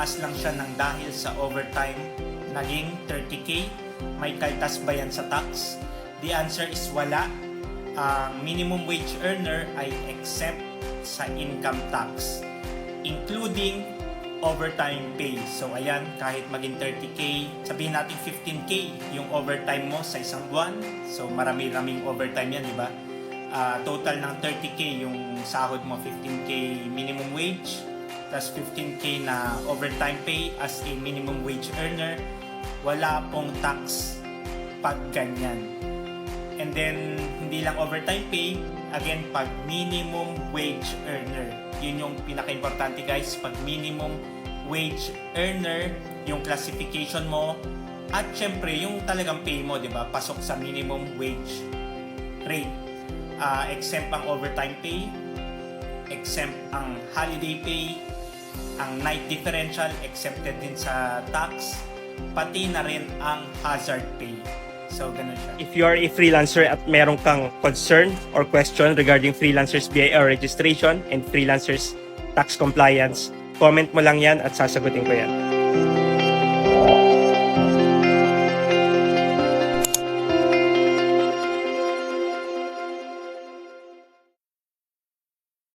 tumaas lang siya ng dahil sa overtime, naging 30K. May kaltas ba yan sa tax? The answer is wala. Ang minimum wage earner ay exempt sa income tax, including overtime pay. So ayan, kahit maging 30K, sabihin natin 15K yung overtime mo sa isang buwan. So marami-raming overtime yan, di ba? Total ng 30K yung sahod mo, 15K minimum wage, plus 15K na overtime pay as a minimum wage earner. Wala pong tax pag ganyan. And then, hindi lang overtime pay, again, pag minimum wage earner. Yun yung pinaka-importante guys, pag minimum wage earner, yung classification mo, at syempre, yung talagang pay mo, di ba? Pasok sa minimum wage rate. Exempt ang overtime pay, exempt ang holiday pay, ang night differential, exempted din sa tax, pati na rin ang hazard pay. So, ganun siya. If you are a freelancer at meron kang concern or question regarding freelancers BIR registration and freelancers tax compliance, comment mo lang yan at sasagutin ko yan.